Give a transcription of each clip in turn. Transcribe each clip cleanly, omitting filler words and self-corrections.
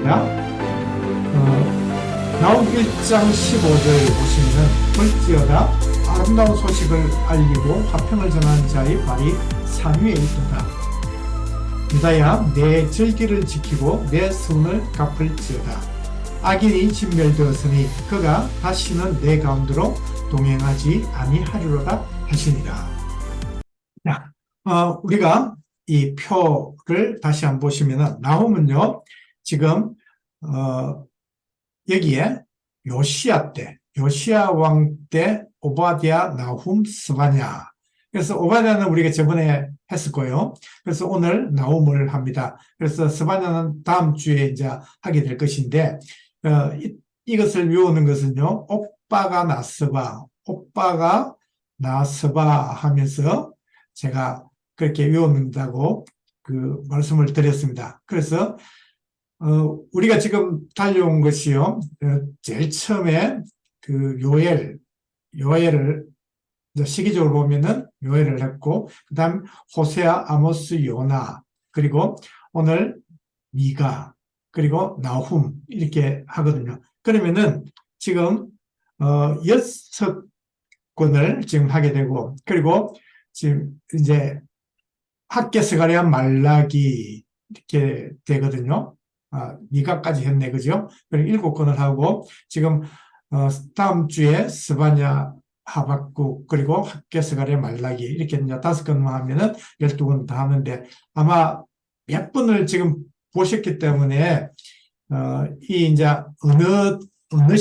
되겠습니다. 나홈 1장 15절 보시면은 볼지어다 아름다운 소식을 알리고 화평을 전하는 자의 발이 산 위에 있도다. 유다야 내 절기를 지키고 내 선을 갚을지어다. 악인이 진멸되었으니 그가 다시는 내 가운데로 동행하지 아니하리로다 하시니라. 자, 우리가 이 표를 다시 한번 보시면은 나홈은요 지금 여기에 요시야 왕 때 오바댜, 나훔, 스바냐. 그래서 오바댜는 우리가 저번에 했을 거예요. 그래서 오늘 나훔을 합니다. 그래서 스바냐는 다음 주에 이제 하게 될 것인데 이것을 외우는 것은요 오빠가 나서바 하면서 제가 그렇게 외운다고 그 말씀을 드렸습니다. 그래서 우리가 지금 달려온 것이요 제일 처음에 그 요엘을 시기적으로 보면은 요엘을 했고, 그 다음 호세아, 아모스, 요나, 그리고 오늘 미가, 그리고 나훔 이렇게 하거든요. 그러면은 지금 6권을 지금 하게 되고, 그리고 지금 이제 학개, 스가랴, 말라기 이렇게 되거든요. 미가까지 했네, 그죠? 그리고 7권을 하고 지금 다음 주에 스바냐, 하박국, 그리고 학개, 스가랴, 말라기 이렇게 이제 5권만 하면은 12권 다 하는데, 아마 몇 번을 지금 보셨기 때문에 이 이제 어느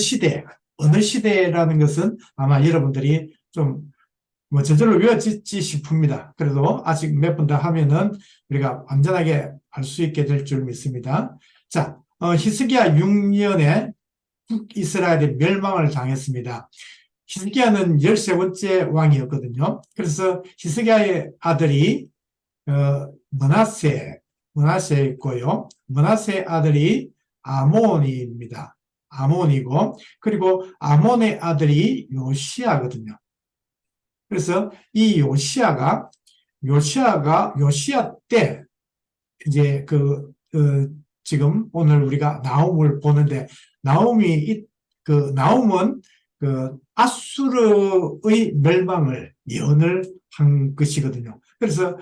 시대라는 것은 아마 여러분들이 좀 저절로 외워지지 싶습니다. 그래도 아직 몇 번 더 하면은 우리가 완전하게 알 수 있게 될 줄 믿습니다. 자, 히스기야 6년에 북이스라엘이 멸망을 당했습니다. 히스기야는 13번째 왕이었거든요. 그래서 히스기야의 아들이 므낫세였고요. 므낫세의 아들이 아몬입니다. 아몬이고, 그리고 아몬의 아들이 요시야거든요. 그래서 이 요시야 때 이제 지금 오늘 우리가 나홈을 보는데, 나홈은 그 아수르의 멸망을 예언을 한 것이거든요. 그래서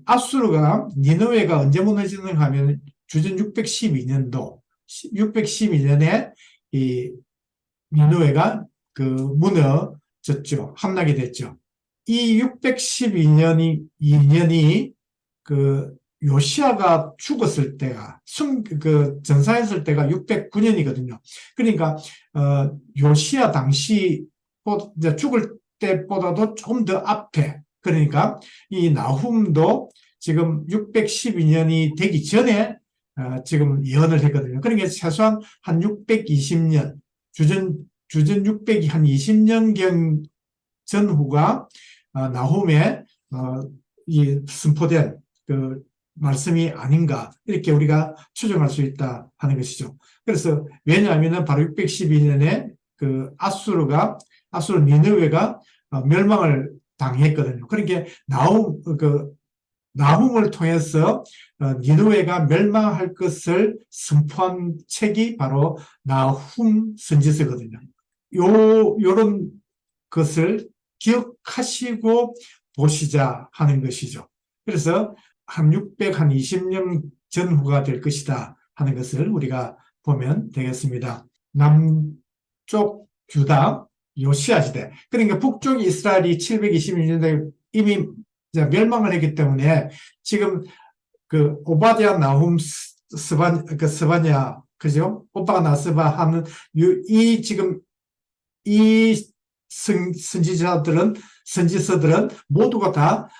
아수르가 니느웨가 언제 무너지는가 하면 주전 612년에 이 니느웨가 무너졌죠. 함락이 됐죠. 이 612년이 요시야가 죽었을 때가 전사했을 때가 609년이거든요. 그러니까 요시야 당시 죽을 때보다도 좀 더 앞에, 그러니까 이 나훔도 지금 612년이 되기 전에 지금 예언을 했거든요. 그러니까 최소한 한 620년, 주전 600이 한 20년경 전후가 나훔에 이 선포된 그 말씀이 아닌가, 이렇게 우리가 추정할 수 있다 하는 것이죠. 그래서 왜냐하면 바로 612년에 아수르 니느웨가 멸망을 당했거든요. 그러니까 나훔을 통해서 니느웨가 멸망할 것을 선포한 책이 바로 나훔 선지서거든요. 요런 것을 기억하시고 보시자 하는 것이죠. 그래서 한 620년 전후가 될 것이다 하는 것을 우리가 보면 되겠습니다. 남쪽 유다 요시야 시대, 그러니까 북쪽 이스라엘이 721년대 이미 멸망을 했기 때문에 지금 오바댜, 나훔, 스바냐, 그죠? 오빠가 나스바 하는 이 선지서들은 모두가 다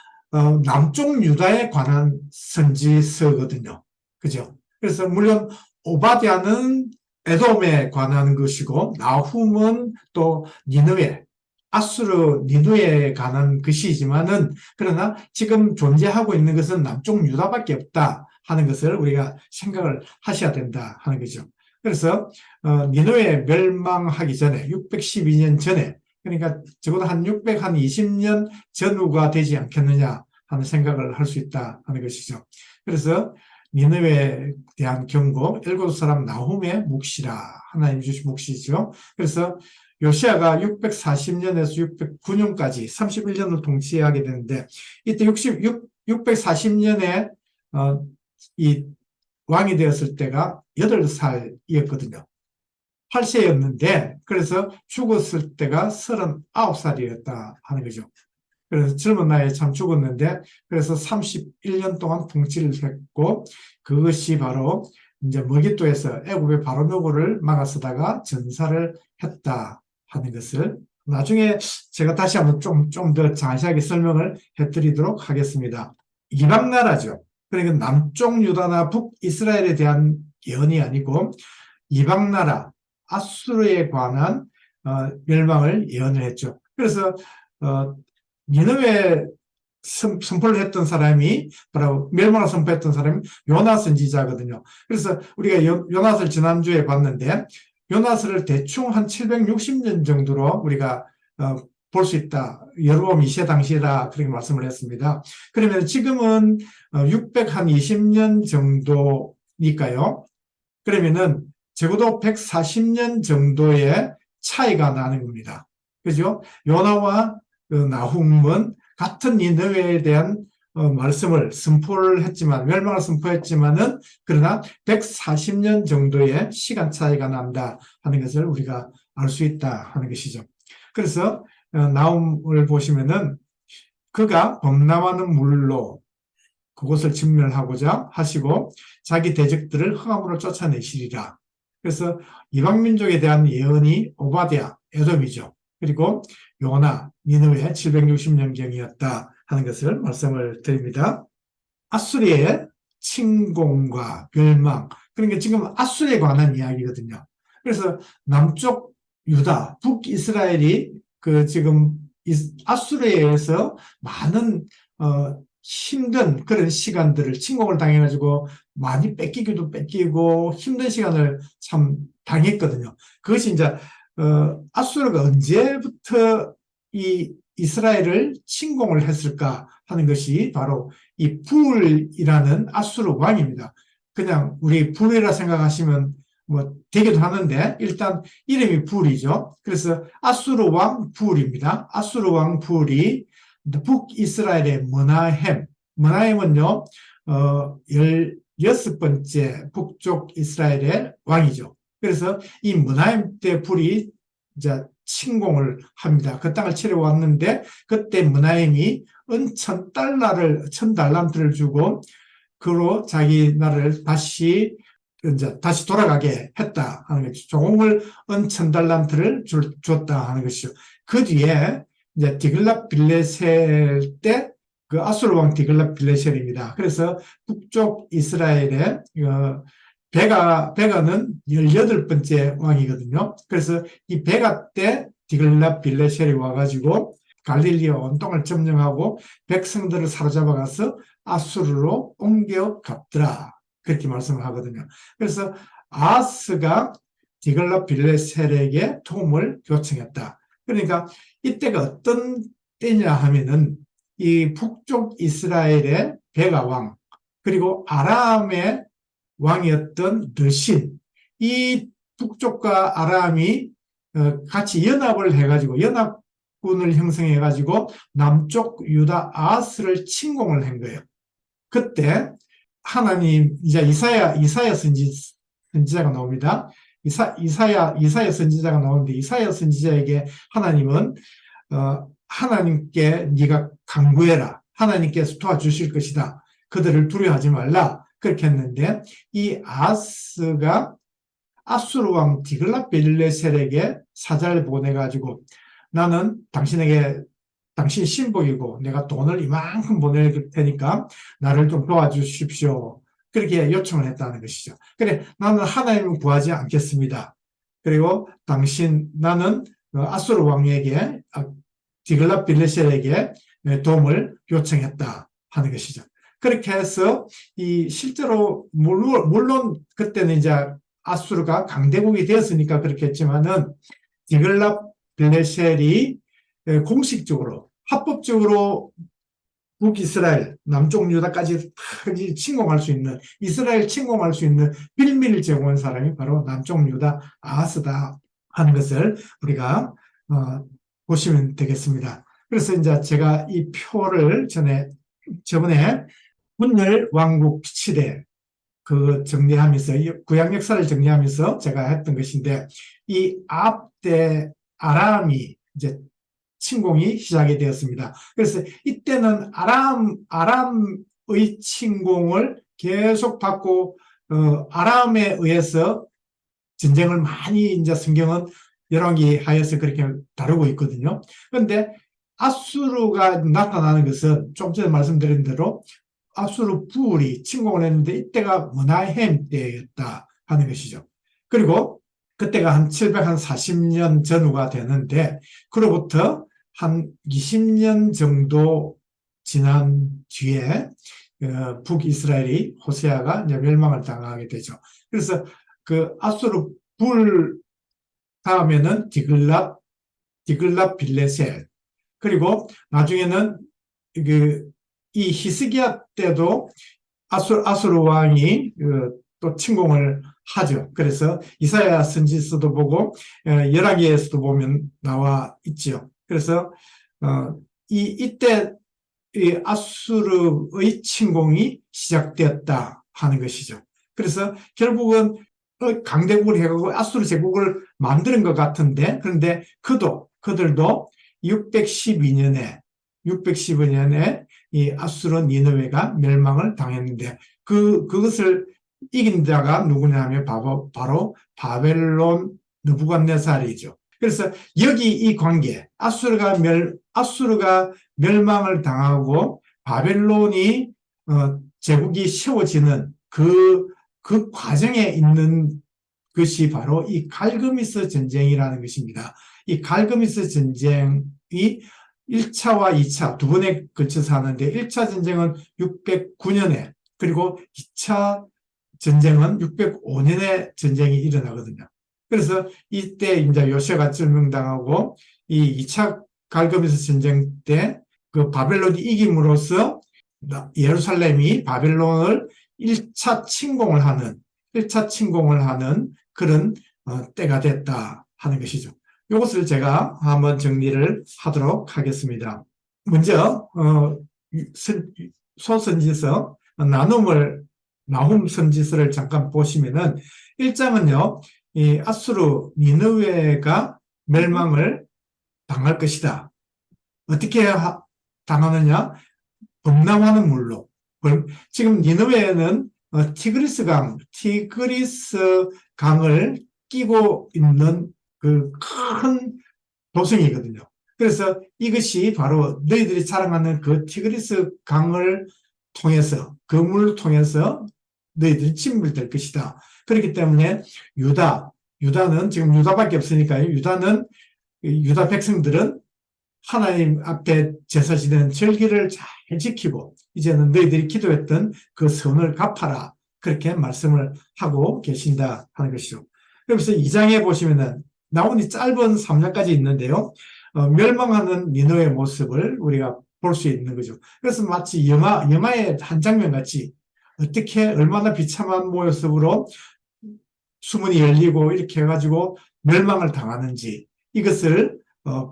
남쪽 유다에 관한 선지서거든요. 그죠? 그래서 물론 오바댜는 에돔에 관한 것이고, 나훔은 또 아수르 니느웨에 관한 것이지만은, 그러나 지금 존재하고 있는 것은 남쪽 유다밖에 없다 하는 것을 우리가 생각을 하셔야 된다 하는 거죠. 그래서 니느웨 멸망하기 전에 612년 전에, 그러니까 적어도 한 620년 전후가 되지 않겠느냐 하는 생각을 할 수 있다 하는 것이죠. 그래서 니느웨에 대한 경고, 일곱 사람 나훔의 묵시라. 하나님 주신 묵시죠. 그래서 요시아가 640년에서 609년까지 31년을 통치하게 되는데, 이때 640년에 이 왕이 되었을 때가 8살이었거든요. 8세였는데, 그래서 죽었을 때가 39살이었다 하는 거죠. 그래서 젊은 나이에 참 죽었는데, 그래서 31년 동안 통치를 했고, 그것이 바로 이제 머깃도에서 애굽의 바로노고를 막아서다가 전사를 했다 하는 것을 나중에 제가 다시 한번 좀 더 자세하게 설명을 해드리도록 하겠습니다. 이방 나라죠. 그러니까 남쪽 유다나 북이스라엘에 대한 예언이 아니고 이방 나라 아수르에 관한 멸망을 예언을 했죠. 그래서 니느웨 선포를 했던 사람이 바로 멸망을 선포했던 사람이 요나 선지자거든요. 그래서 우리가 요나스를 지난주에 봤는데 요나스를 대충 한 760년 정도로 우리가 볼 수 있다. 여로보암 2세 당시라 그렇게 말씀을 했습니다. 그러면 지금은 620년 정도니까요. 그러면은 적어도 140년 정도의 차이가 나는 겁니다. 그죠? 요나와 나훔은 같은 니느웨에 대한 말씀을 선포를 했지만, 멸망을 선포했지만은, 그러나 140년 정도의 시간 차이가 난다 하는 것을 우리가 알 수 있다 하는 것이죠. 그래서 나훔을 보시면은 그가 범람하는 물로 그곳을 진멸하고자 하시고 자기 대적들을 흑암으로 쫓아내시리라. 그래서 이방민족에 대한 예언이 오바댜, 에돔이죠. 그리고 요나, 니느웨 760년경이었다 하는 것을 말씀을 드립니다. 아수리의 침공과 멸망, 그러니까 지금 아수리에 관한 이야기거든요. 그래서 남쪽 유다, 북이스라엘이 지금 아수르에 의해서 많은 힘든 그런 시간들을 침공을 당해가지고 많이 뺏기기도 뺏기고 힘든 시간을 참 당했거든요. 그것이 이제 아수르가 언제부터 이 이스라엘을 침공을 했을까 하는 것이 바로 이 불이라는 아수르 왕입니다. 그냥 우리 불이라 생각하시면 뭐 되기도 하는데 일단 이름이 불이죠. 그래서 아수르 왕 불입니다. 아수르 왕 불이 북이스라엘의 머나헴은요 16번째 북쪽 이스라엘의 왕이죠. 그래서 이 머나헴 때 불이 이제 침공을 합니다. 그 땅을 치러왔는데 그때 머나헴이 은 1000달란트를 주고 그로 자기 나라를 다시 돌아가게 했다 하는 거죠. 종을 은 1000달란트를 줬다 하는 것이죠. 그 뒤에 이제 디글랏 빌레셀 때 그 아수르 왕 디글랏 빌레셀입니다. 그래서 북쪽 이스라엘의 베가는 18번째 왕이거든요. 그래서 이 베가 때 디글랏 빌레셀이 와가지고 갈릴리 온 땅을 점령하고 백성들을 사로잡아가서 아수르로 옮겨갔더라. 그렇게 말씀을 하거든요. 그래서 아스가 디글랏 빌레셀에게 도움을 요청했다. 그러니까 이때가 어떤 때냐 하면은 이 북쪽 이스라엘의 베가 왕 그리고 아람의 왕이었던 르신 이 북쪽과 아람이 같이 연합을 해가지고 연합군을 형성해가지고 남쪽 유다 아스를 침공을 한 거예요. 그때 하나님 이제 이사야 선지자가 나옵니다. 이사야 선지자가 나오는데 이사야 선지자에게 하나님은 하나님께 네가 간구해라. 하나님께서 도와주실 것이다. 그들을 두려워하지 말라. 그렇게 했는데 이 아스가 아수르 왕 디글랏 빌레셀에게 사자를 보내가지고 나는 당신 신복이고 내가 돈을 이만큼 보낼 테니까 나를 좀 도와주십시오. 그렇게 요청을 했다는 것이죠. 그래, 나는 하나님을 구하지 않겠습니다. 그리고 나는 아수르 왕에게 디글랏 빌레셀에게 도움을 요청했다 하는 것이죠. 그렇게 해서 실제로 물론 그때는 이제 아수르가 강대국이 되었으니까 그렇게 했지만은 디글랏 빌레셀이 공식적으로 합법적으로 북이스라엘, 남쪽 유다까지 침공할 수 있는, 이스라엘 침공할 수 있는 빌미를 제공한 사람이 바로 남쪽 유다 아하스다 하는 것을 우리가 보시면 되겠습니다. 그래서 이제 제가 이 표를 저번에 분열 왕국 시대 그 정리하면서 구약 역사를 정리하면서 제가 했던 것인데, 이 앞때 아람이 이제 침공이 시작이 되었습니다. 그래서 이때는 아람의 침공을 계속 받고 아람에 의해서 전쟁을 많이 이제 성경은 열왕기하에서 그렇게 다루고 있거든요. 그런데 아수르가 나타나는 것은 좀 전에 말씀드린 대로 아수르 부울이 침공을 했는데 이때가 머나헴 때였다 하는 것이죠. 그리고 그때가 한 740년 전후가 되는데, 그로부터 한 20년 정도 지난 뒤에 북이스라엘이 호세아가 이제 멸망을 당하게 되죠. 그래서 그 아수르 불 다음에는 디글랏 빌레셀, 그리고 나중에는 이 히스기야 때도 아수르 왕이 또 침공을 하죠. 그래서 이사야 선지서도 보고 열왕기에서도 보면 나와 있지요. 그래서 이때 이 아수르의 침공이 시작되었다 하는 것이죠. 그래서 결국은 강대국을 해가고 아수르 제국을 만드는 것 같은데, 그런데 그들도 612년에 이 아수르 니느웨가 멸망을 당했는데, 그것을 이긴 자가 누구냐 하면 바로 바벨론 느부갓네살이죠. 그래서 여기 이 관계, 아수르가 멸망을 당하고 바벨론이 제국이 세워지는 그 과정에 있는 것이 바로 이 갈그미스 전쟁이라는 것입니다. 이 갈그미스 전쟁이 1차와 2차 두 번에 걸쳐서 하는데, 1차 전쟁은 609년에, 그리고 2차 전쟁은 605년에 전쟁이 일어나거든요. 그래서 이때 이제 요시아가 멸망당하고 이 2차 갈그미스 전쟁 때 그 바벨론이 이김으로써 예루살렘이 바벨론을 1차 침공을 하는 그런 때가 됐다 하는 것이죠. 이것을 제가 한번 정리를 하도록 하겠습니다. 먼저 소선지서 나훔 선지서를 잠깐 보시면은 1장은요, 이 아수르 니느웨가 멸망을 당할 것이다. 어떻게 당하느냐? 범람하는 물로. 지금 니느웨는 티그리스 강을 끼고 있는 그 큰 도성이거든요. 그래서 이것이 바로 너희들이 자랑하는 그 티그리스 강을 통해서, 그 물을 통해서 너희들이 침몰될 것이다. 그렇기 때문에 유다는 지금 유다밖에 없으니까요. 유다 백성들은 하나님 앞에 제사 지내는 절기를 잘 지키고 이제는 너희들이 기도했던 그 선을 갚아라, 그렇게 말씀을 하고 계신다 하는 것이죠. 그래서 2장에 보시면은 나온이 짧은 3장까지 있는데요, 멸망하는 니느웨의 모습을 우리가 볼 수 있는 거죠. 그래서 마치 영화의 한 장면 같이 어떻게 얼마나 비참한 모습으로 수문이 열리고 이렇게 해가지고 멸망을 당하는지, 이것을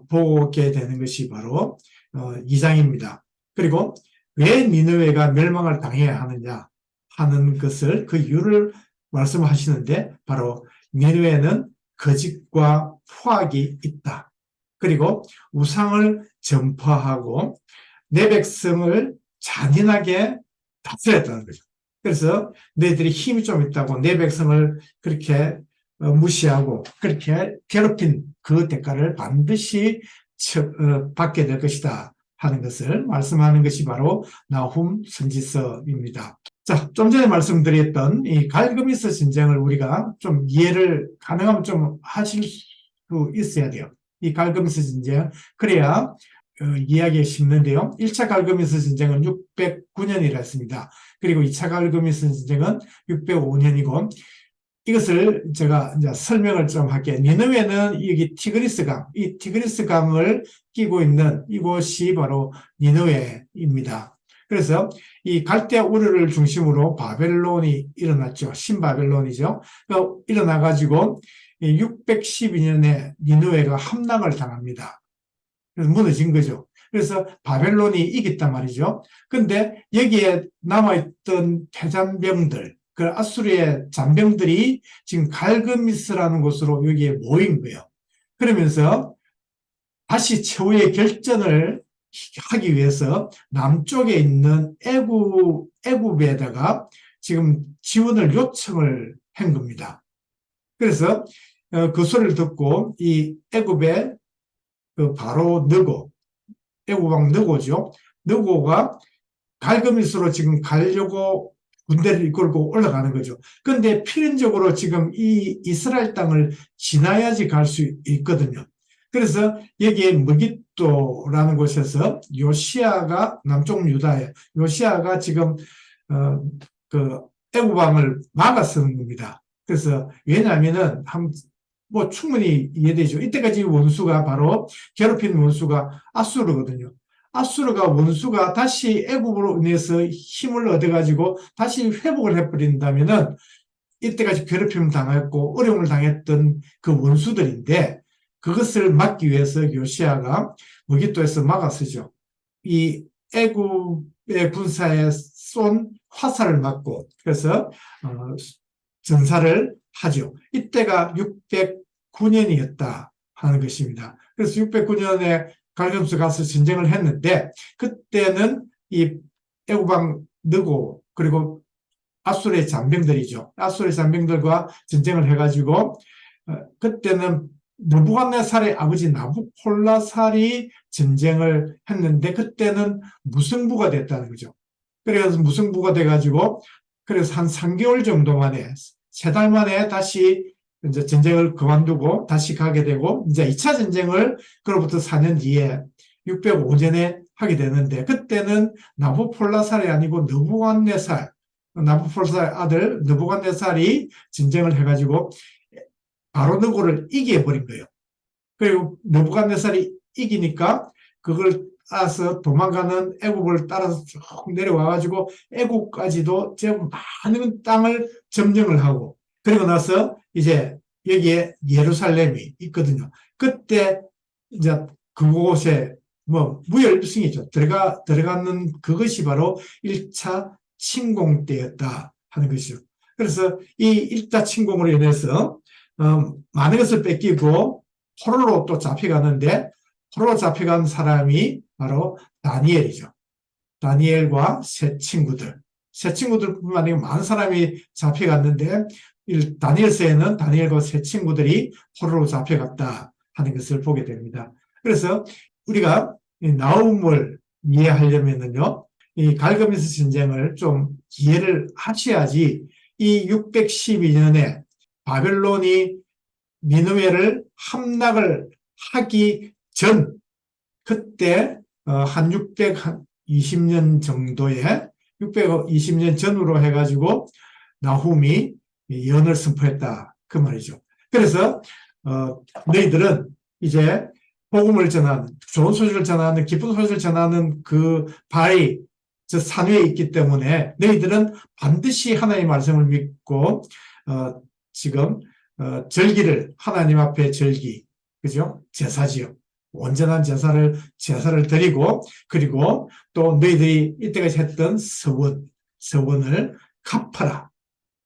보게 되는 것이 바로 2장입니다. 그리고 왜 니느웨가 멸망을 당해야 하느냐 하는 것을, 그 이유를 말씀하시는데, 바로 니느웨는 거짓과 포악이 있다. 그리고 우상을 전파하고 내 백성을 잔인하게 다스렸다는 거죠. 그래서 너희들이 힘이 좀 있다고 내 백성을 그렇게 무시하고 그렇게 괴롭힌 그 대가를 반드시 받게 될 것이다 하는 것을 말씀하는 것이 바로 나훔 선지서입니다. 자, 좀 전에 말씀드렸던 이 갈그미스 전쟁을 우리가 좀 이해를 가능하면 좀 하실 수 있어야 돼요. 이 갈그미스 전쟁, 그래야 이야기가 쉽는데요. 1차 갈그미스 전쟁은 609년이라 했습니다. 그리고 2차 갈그미스 전쟁은 605년이고, 이것을 제가 이제 설명을 좀 할게요. 니느웨는 여기 이 티그리스 강을 끼고 있는 이곳이 바로 니느웨입니다. 그래서 이 갈대 우르를 중심으로 바벨론이 일어났죠. 신바벨론이죠. 일어나가지고 612년에 니느웨가 함락을 당합니다. 그래서 무너진 거죠. 그래서 바벨론이 이겼단 말이죠. 근데 여기에 남아있던 패잔병들, 그 아수르의 잔병들이 지금 갈그미스라는 곳으로 여기에 모인 거예요. 그러면서 다시 최후의 결전을 하기 위해서 남쪽에 있는 애굽에다가 지금 지원을 요청을 한 겁니다. 그래서 그 소리를 듣고 이 애굽의 그 바로 느고, 애굽왕 느고죠. 느고가 갈그미스로 지금 가려고 군대를 이끌고 올라가는 거죠. 그런데 필연적으로 지금 이 이스라엘 땅을 지나야지 갈 수 있거든요. 그래서 여기에 무깃도라는 곳에서 요시아가 남쪽 유다에 요시아가 지금 그 애굽왕을 막아서는 겁니다. 그래서 왜냐하면은 뭐 충분히 이해되죠. 이때까지 원수가 바로 괴롭힌 원수가 아수르거든요. 아수르가 원수가 다시 애굽으로 인해서 힘을 얻어가지고 다시 회복을 해버린다면은 이때까지 괴롭힘을 당했고 어려움을 당했던 그 원수들인데 그것을 막기 위해서 요시아가 무깃도에서 막아서죠. 이 애굽의 군사에 쏜 화살을 맞고 그래서 전사를 하죠. 이때가 609년이었다 하는 것입니다. 그래서 609년에 갈그미스 가서 전쟁을 했는데 그때는 이 애굽왕 느고 그리고 아수르의 잔병들이죠. 아수르의 잔병들과 전쟁을 해가지고 그때는 느부갓네살의 아버지 나부콜라살이 전쟁을 했는데 그때는 무승부가 됐다는 거죠. 그래서 무승부가 돼가지고 그래서 한 3개월 정도 만에 3달 만에 다시 이제 전쟁을 그만두고 다시 가게 되고 이제 2차 전쟁을 그로부터 4년 뒤에 605년에 하게 되는데 그때는 나부콜라살이 아니고 느부갓네살 나부콜라살 아들 느부갓네살이 전쟁을 해가지고 바로 느고를 이겨버린 거예요. 그리고 느부갓네살이 이기니까 그걸 따라서 도망가는 애굽을 따라서 쭉 내려와가지고 애굽까지도 좀 많은 땅을 점령을 하고 그리고 나서 이제 여기에 예루살렘이 있거든요. 그때 이제 그곳에 뭐 무혈병이죠. 들어가는 그것이 바로 1차 침공 때였다 하는 것이죠. 그래서 이 1차 침공으로 인해서 많은 것을 뺏기고 포로로 또 잡혀가는데 포로로 잡혀간 사람이 바로 다니엘이죠. 다니엘과 세 친구들뿐만 아니라 많은 사람이 잡혀갔는데 다니엘서에는 다니엘과 세 친구들이 포로로 잡혀갔다 하는 것을 보게 됩니다. 그래서 우리가 이 나훔을 이해하려면은요, 이 갈그미스 전쟁을 좀 이해를 하셔야지 이 612년에 바벨론이 니느웨를 함락을 하기 전 그때 한 620년 정도에 620년 전으로 해가지고 나훔이 예언을 선포했다 그 말이죠. 그래서 너희들은 이제 복음을 전하는 좋은 소식을 전하는 기쁜 소식을 전하는 그 바위 저 산 위에 있기 때문에 너희들은 반드시 하나님의 말씀을 믿고 지금 절기를 하나님 앞에 절기 그죠? 제사지요. 온전한 제사를 드리고 그리고 또 너희들이 이때까지 했던 서원을 갚아라.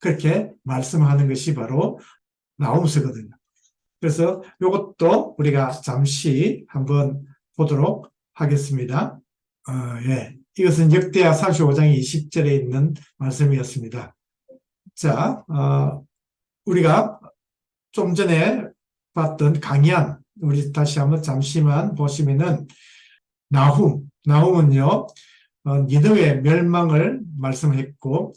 그렇게 말씀하는 것이 바로 나훔서거든요. 그래서 이것도 우리가 잠시 한번 보도록 하겠습니다. 예. 이것은 역대하 35장 20절에 있는 말씀이었습니다. 자, 우리가 좀 전에 봤던 강의한 우리 다시 한번 잠시만 보시면은 나훔은요 니느웨 멸망을 말씀했고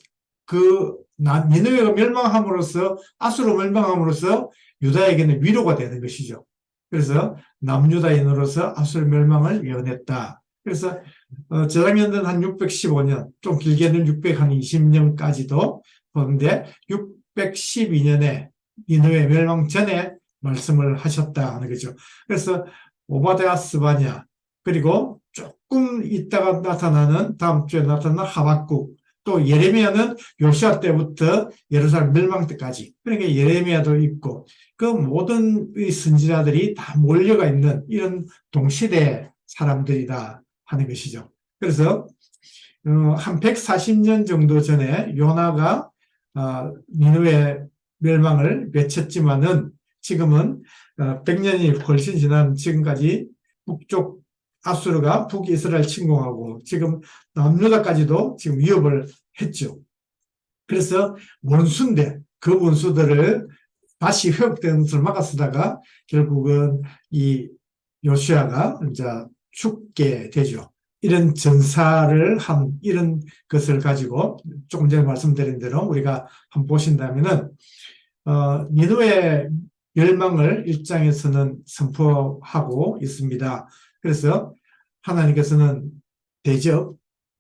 그 니느웨가 멸망함으로써 아수르 멸망함으로써 유다에게는 위로가 되는 것이죠. 그래서 남유다인으로서 아수르 멸망을 예언했다. 그래서 저장년은 한 615년, 좀 길게는 620년까지도 보는데 612년에 니느웨 멸망 전에 말씀을 하셨다 하는 거죠. 그래서 오바댜 스바냐 그리고 조금 있다가 나타나는, 다음 주에 나타나는 하박국, 또 예레미야는 요시아 때부터 예루살렘 멸망 때까지, 그러니까 예레미야도 있고, 그 모든 이 선지자들이 다 몰려가 있는 이런 동시대 사람들이다 하는 것이죠. 그래서 한 140년 정도 전에 요나가 니느웨 멸망을 외쳤지만은 지금은 100년이 훨씬 지난 지금까지 북쪽 아수르가 북이스라엘 침공하고 지금 남유다까지도 지금 위협을 했죠. 그래서 원수인데 그 원수들을 다시 회복되는 것을 막아쓰다가 결국은 이 요시아가 이제 죽게 되죠. 이런 전사를 한 이런 것을 가지고 조금 전에 말씀드린 대로 우리가 한번 보신다면은 니느웨 멸망을 1장에서는 선포하고 있습니다. 그래서 하나님께서는 대접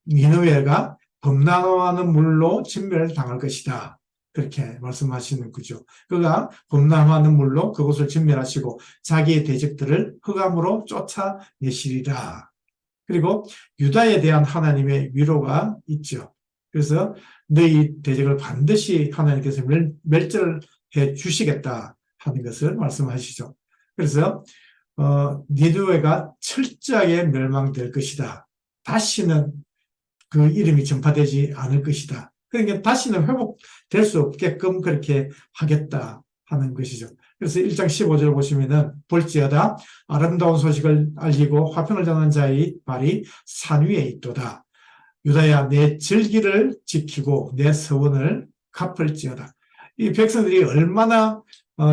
니느웨가 범람하는 물로 진멸을 당할 것이다. 그렇게 말씀하시는 거죠. 그가 범람하는 물로 그곳을 진멸하시고 자기의 대적들을 흑암으로 쫓아내시리라. 그리고 유다에 대한 하나님의 위로가 있죠. 그래서 너희 대적을 반드시 하나님께서 멸절해 주시겠다 하는 것을 말씀하시죠. 그래서 니느웨가 철저하게 멸망될 것이다. 다시는 그 이름이 전파되지 않을 것이다. 그러니까 다시는 회복될 수 없게끔 그렇게 하겠다 하는 것이죠. 그래서 1장 15절 보시면은 볼지어다 아름다운 소식을 알리고 화평을 전하는 자의 발이 산 위에 있도다. 유다야 내 절기를 지키고 내 서원을 갚을지어다. 이 백성들이 얼마나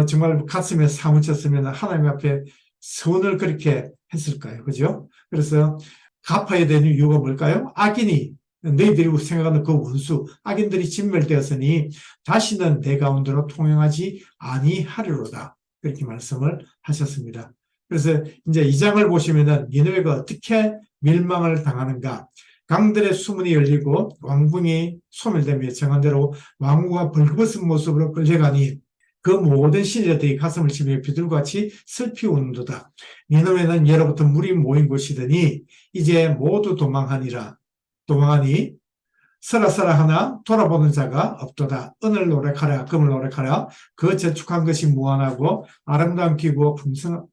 정말 가슴에 사무쳤으면 하나님 앞에 서원을 그렇게 했을까요? 그죠? 그래서 갚아야 되는 이유가 뭘까요? 악인이 너희들이 생각하는 그 원수 악인들이 진멸되었으니 다시는 내 가운데로 통행하지 아니하리로다. 그렇게 말씀을 하셨습니다. 그래서 이제 2장을 보시면은 니느웨가 어떻게 멸망을 당하는가? 강들의 수문이 열리고 왕궁이 소멸되며 정한대로 왕후가 벌거벗은 모습으로 끌려가니 그 모든 신하들이 가슴을 치며 비둘같이 슬피 우는도다. 니느웨는 예로부터 물이 모인 곳이더니 이제 모두 도망하니 서라서라 하나 돌아보는 자가 없도다. 은을 노력하라 금을 노력하라 그 저축한 것이 무한하고 아름다운 기구와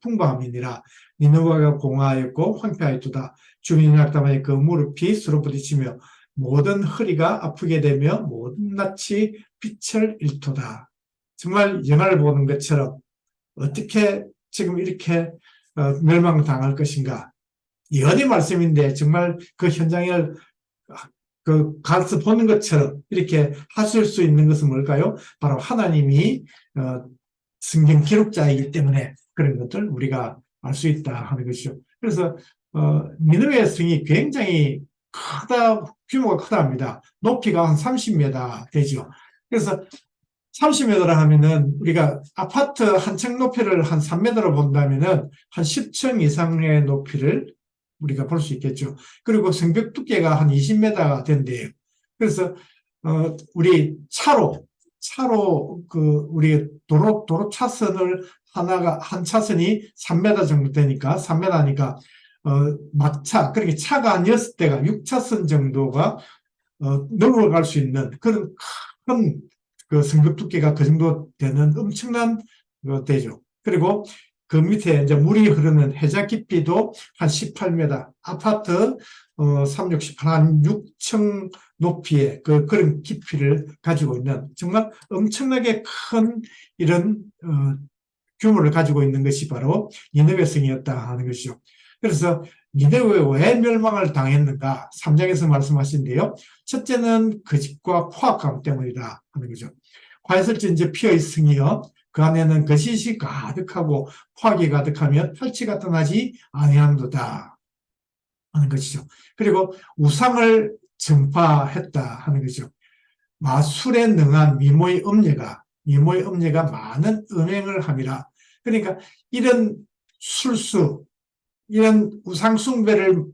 풍부함이니라. 니느웨가 공허하였고 황폐하였도다. 주민이 낙담하여 그 무릎이 서로 부딪히며 모든 허리가 아프게 되며 모든 낯이 빛을 잃도다. 정말 영화를 보는 것처럼 어떻게 지금 이렇게 멸망당할 것인가. 예언의 말씀인데 정말 그 현장을 가서 보는 것처럼 이렇게 하실 수 있는 것은 뭘까요? 바로 하나님이 성경 기록자이기 때문에 그런 것들 우리가 알 수 있다 하는 것이죠. 그래서 니느웨 성이 굉장히 규모가 크다 합니다. 높이가 한 30m 되죠. 그래서 30m라 하면은 우리가 아파트 한 층 높이를 한 3m로 본다면은 한 10층 이상의 높이를 우리가 볼 수 있겠죠. 그리고 성벽 두께가 한 20m가 된대요. 그래서 우리 차로 우리 도로 차선을 한 차선이 3m 정도 되니까 3m니까 막차 그렇게 차가 한 6대가 6차선 정도가 넘어갈 수 있는 그런 큰 그 성벽 두께가 그 정도 되는 엄청난 되죠. 그리고 그 밑에 이제 물이 흐르는 해자 깊이도 한 18m, 아파트 3, 6, 18, 한 6층 높이의 그런 깊이를 가지고 있는 정말 엄청나게 큰 이런 규모를 가지고 있는 것이 바로 니느웨 성이었다 하는 것이죠. 그래서 니느웨 왜 멸망을 당했는가? 3장에서 말씀하신데요. 첫째는 거짓과 포악함 때문이다 하는 거죠. 화에설지 이제 피어의 성이여 그 안에는 거짓이 가득하고 포악이 가득하면 혈치가 떠나지 아니한도다 하는 것이죠. 그리고 우상을 전파했다 하는 거죠. 마술에 능한 미모의 음녀가 많은 음행을 함이라. 그러니까 이런 술수 이런 우상숭배를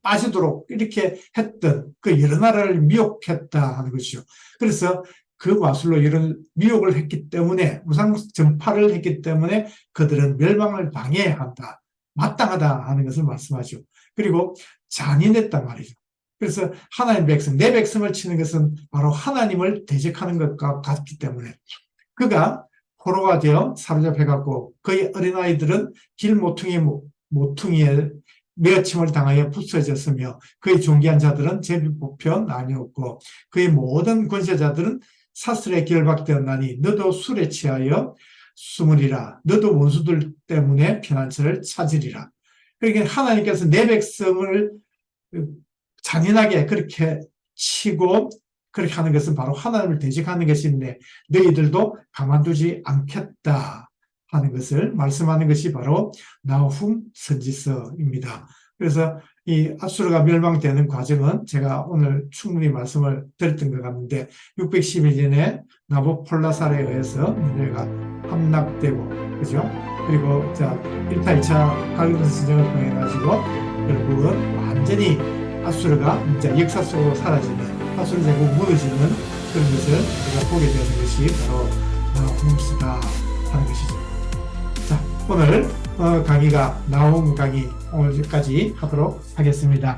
빠지도록 이렇게 했던 그 여러 나라를 미혹했다 하는 것이죠. 그래서 그 마술로 이런 미혹을 했기 때문에 우상 전파를 했기 때문에 그들은 멸망을 당해야 한다 마땅하다 하는 것을 말씀하죠. 그리고 잔인했단 말이죠. 그래서 하나님 백성, 내 백성을 치는 것은 바로 하나님을 대적하는 것과 같기 때문에 그가 포로가 되어 사로잡혀갖고 그의 어린아이들은 길 모퉁이에 매어침을 당하여 부서졌으며 그의 존귀한 자들은 제비 뽑혀 나뉘었고 그의 모든 권세자들은 사슬에 결박되었나니 너도 술에 취하여 숨으리라. 너도 원수들 때문에 피난처를 찾으리라. 그러니까 하나님께서 내 백성을 잔인하게 그렇게 치고 그렇게 하는 것은 바로 하나님을 대적하는 것인데 너희들도 가만두지 않겠다 하는 것을 말씀하는 것이 바로 나훔 선지서입니다. 그래서 이 아수르가 멸망되는 과정은 제가 오늘 충분히 말씀을 드렸던 것 같은데 612년에 나부콜라살에 의해서 니네가 함락되고 그죠? 그리고 1차, 2차 갈그스 전쟁을 통해 가지고 결국은 완전히 아수르가 이제 역사 속으로 사라지는 아수르 제국 무너지는 그런 것을 우리가 보게 되는 것이 바로 나훔스다 하는 것이죠. 자, 오늘 강의가 나훔 강의 오늘까지 하도록 하겠습니다.